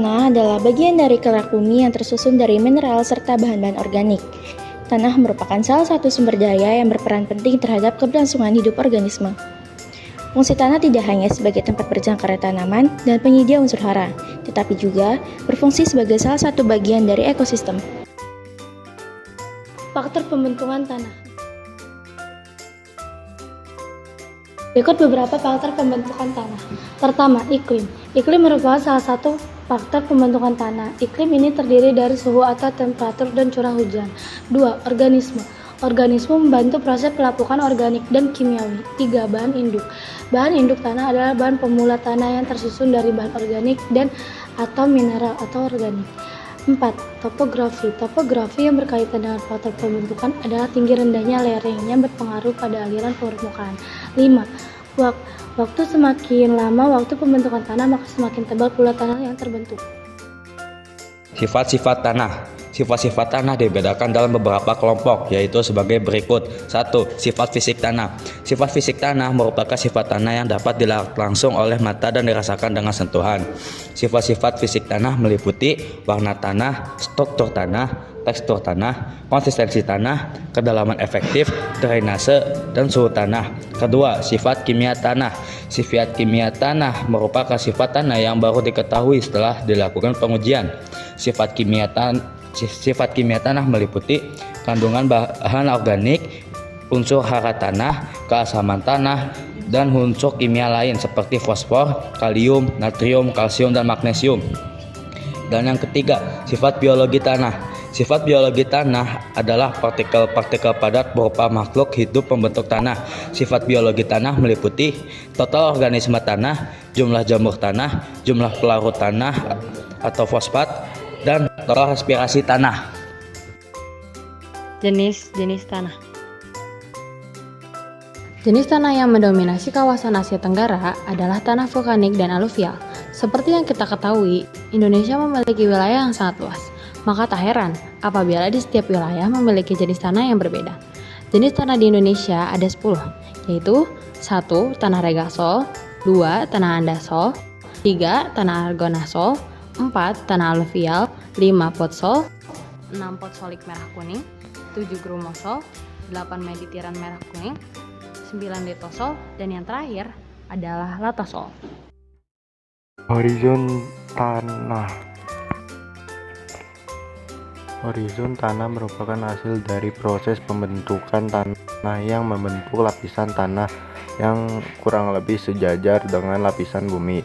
Tanah adalah bagian dari kerak bumi yang tersusun dari mineral serta bahan-bahan organik. Tanah merupakan salah satu sumber daya yang berperan penting terhadap keberlangsungan hidup organisme. Fungsi tanah tidak hanya sebagai tempat berjangkarnya tanaman dan penyedia unsur hara, tetapi juga berfungsi sebagai salah satu bagian dari ekosistem. Faktor pembentukan tanah. Berikut beberapa faktor pembentukan tanah. Pertama, iklim. Iklim merupakan salah satu faktor pembentukan tanah. Iklim ini terdiri dari suhu atau temperatur dan curah hujan. 2. Organisme. Organisme membantu proses pelapukan organik dan kimiawi. 3. Bahan induk. Bahan induk tanah adalah bahan pemula tanah yang tersusun dari bahan organik dan atau mineral atau organik. 4. Topografi. Topografi yang berkaitan dengan faktor pembentukan adalah tinggi rendahnya lereng yang berpengaruh pada aliran permukaan. 5. Waktu semakin lama waktu pembentukan tanah, maka semakin tebal pula tanah yang terbentuk. Sifat-sifat tanah. Sifat-sifat tanah dibedakan dalam beberapa kelompok, yaitu sebagai berikut. 1. Sifat fisik tanah. Sifat fisik tanah merupakan sifat tanah yang dapat dilihat langsung oleh mata dan dirasakan dengan sentuhan. Sifat-sifat fisik tanah meliputi warna tanah, struktur tanah, tekstur tanah, konsistensi tanah, kedalaman efektif, drainase, dan suhu tanah. Kedua, sifat kimia tanah. Sifat kimia tanah merupakan sifat tanah yang baru diketahui setelah dilakukan pengujian. Sifat kimia tanah meliputi kandungan bahan organik, unsur hara tanah, keasaman tanah, dan unsur kimia lain seperti fosfor, kalium, natrium, kalsium, dan magnesium. Dan yang ketiga, sifat biologi tanah. Sifat biologi tanah adalah partikel-partikel padat berupa makhluk hidup pembentuk tanah. Sifat biologi tanah meliputi total organisme tanah, jumlah jamur tanah, jumlah pelarut tanah atau fosfat, dan total respirasi tanah. Jenis-jenis tanah. Jenis tanah yang mendominasi kawasan Asia Tenggara adalah tanah vulkanik dan aluvial. Seperti yang kita ketahui, Indonesia memiliki wilayah yang sangat luas. Maka tak heran apabila di setiap wilayah memiliki jenis tanah yang berbeda. Jenis tanah di Indonesia ada 10, yaitu 1. Tanah regasol, 2. Tanah andasol, 3. Tanah argonasol, 4. Tanah aluvial, 5. Potsol, 6. Potsolik merah kuning, 7. grumosol, 8. meditiran merah kuning, 9. litosol, dan yang terakhir adalah latasol. Horizon tanah. Horizon tanah merupakan hasil dari proses pembentukan tanah yang membentuk lapisan tanah yang kurang lebih sejajar dengan lapisan bumi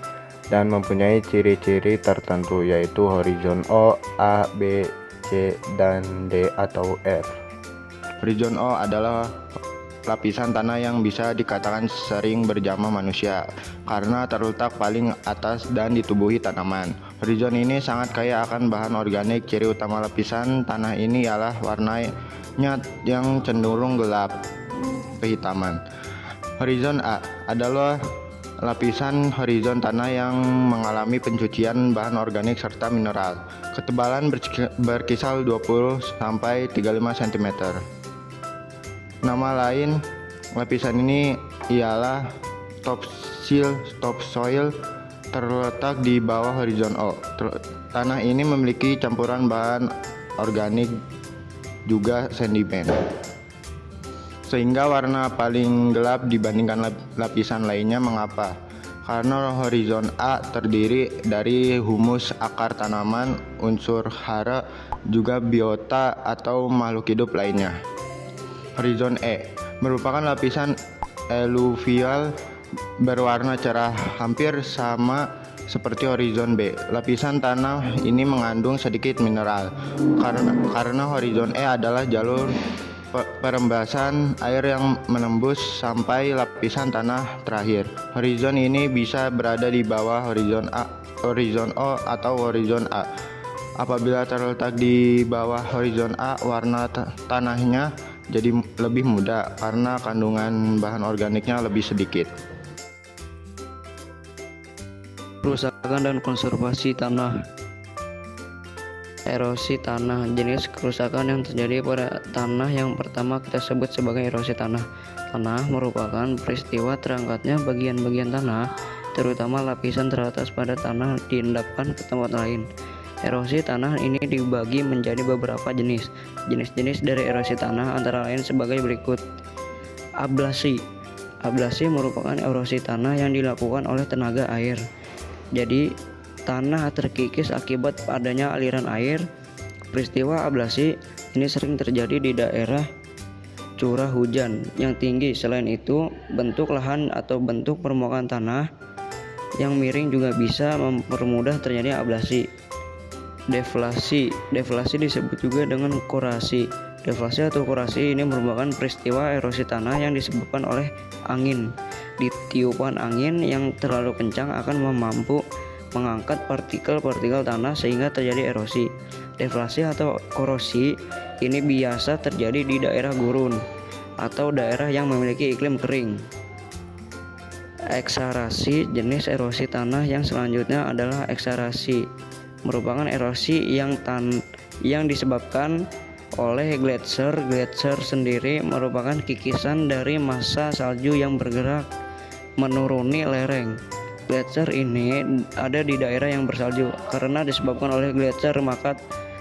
dan mempunyai ciri-ciri tertentu, yaitu horizon O, A, B, C, dan D atau R. Horizon O adalah lapisan tanah yang bisa dikatakan sering berjamah manusia karena terletak paling atas dan ditubuhi tanaman. Horizon ini sangat kaya akan bahan organik. Ciri utama lapisan tanah ini ialah warnanya yang cenderung gelap kehitaman. Horizon A adalah lapisan horizon tanah yang mengalami pencucian bahan organik serta mineral. Ketebalan berkisar 20 sampai 35 cm. Nama lain lapisan ini ialah topsoil, terletak di bawah horizon O. Tanah ini memiliki campuran bahan organik juga sedimen, sehingga warna paling gelap dibandingkan lapisan lainnya. Mengapa? Karena horizon A terdiri dari humus akar tanaman, unsur hara, juga biota atau makhluk hidup lainnya. Horizon E merupakan lapisan eluvial berwarna cerah, hampir sama seperti horizon B. Lapisan tanah ini mengandung sedikit mineral karena horizon E adalah jalur perembasan air yang menembus sampai lapisan tanah terakhir. Horizon ini bisa berada di bawah horizon O atau horizon A. Apabila terletak di bawah horizon A, warna tanahnya jadi lebih muda karena kandungan bahan organiknya lebih sedikit. Kerusakan dan konservasi tanah. Erosi tanah. Jenis kerusakan yang terjadi pada tanah yang pertama kita sebut sebagai erosi tanah. Tanah merupakan peristiwa terangkatnya bagian-bagian tanah terutama lapisan teratas pada tanah diendapkan ke tempat lain. Erosi tanah ini dibagi menjadi beberapa jenis. Jenis-jenis dari erosi tanah antara lain sebagai berikut. Ablasi. Ablasi merupakan erosi tanah yang dilakukan oleh tenaga air. Jadi, tanah terkikis akibat adanya aliran air. Peristiwa ablasi ini sering terjadi di daerah curah hujan yang tinggi. Selain itu, bentuk lahan atau bentuk permukaan tanah yang miring juga bisa mempermudah terjadinya ablasi. Deflasi. Deflasi disebut juga dengan korasi. Deflasi atau korasi ini merupakan peristiwa erosi tanah yang disebabkan oleh angin. Ditiupan angin yang terlalu kencang akan mampu mengangkat partikel-partikel tanah sehingga terjadi erosi. Deflasi atau korosi ini biasa terjadi di daerah gurun atau daerah yang memiliki iklim kering. Eksarasi. Jenis erosi tanah yang selanjutnya adalah eksarasi. Merupakan erosi yang disebabkan oleh gletser. Gletser sendiri merupakan kikisan dari massa salju yang bergerak menuruni lereng. Gletser ini ada di daerah yang bersalju. Karena disebabkan oleh gletser, maka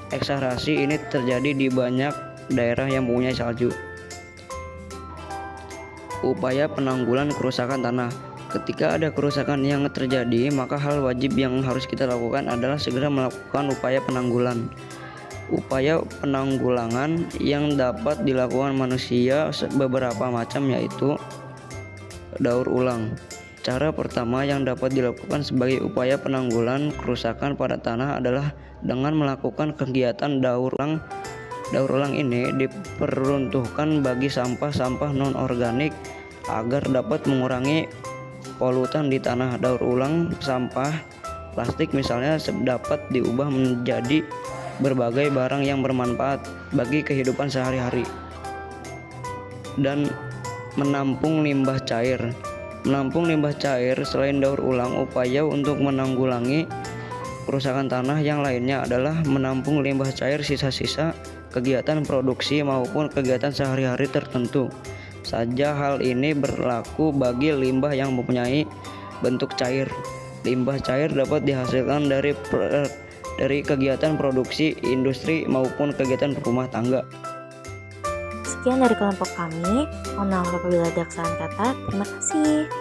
eksarasi ini terjadi di banyak daerah yang mempunyai salju. Upaya penanggulan kerusakan tanah. Ketika ada kerusakan yang terjadi, maka hal wajib yang harus kita lakukan adalah segera melakukan upaya penanggulan. Upaya penanggulangan yang dapat dilakukan manusia beberapa macam, yaitu daur ulang. Cara pertama yang dapat dilakukan sebagai upaya penanggulan kerusakan pada tanah adalah dengan melakukan kegiatan daur ulang. Daur ulang ini diperuntukkan bagi sampah-sampah non-organik agar dapat mengurangi polutan di tanah. Daur ulang sampah plastik misalnya dapat diubah menjadi berbagai barang yang bermanfaat bagi kehidupan sehari-hari. Dan menampung limbah cair. Menampung limbah cair selain daur ulang, upaya untuk menanggulangi kerusakan tanah yang lainnya adalah menampung limbah cair sisa-sisa kegiatan produksi maupun kegiatan sehari-hari tertentu saja. Hal ini berlaku bagi limbah yang mempunyai bentuk cair. Limbah cair dapat dihasilkan dari kegiatan produksi industri maupun kegiatan rumah tangga. Sekian dari kelompok kami. Mohon maaf apabila ada kesalahan kata. Terima kasih.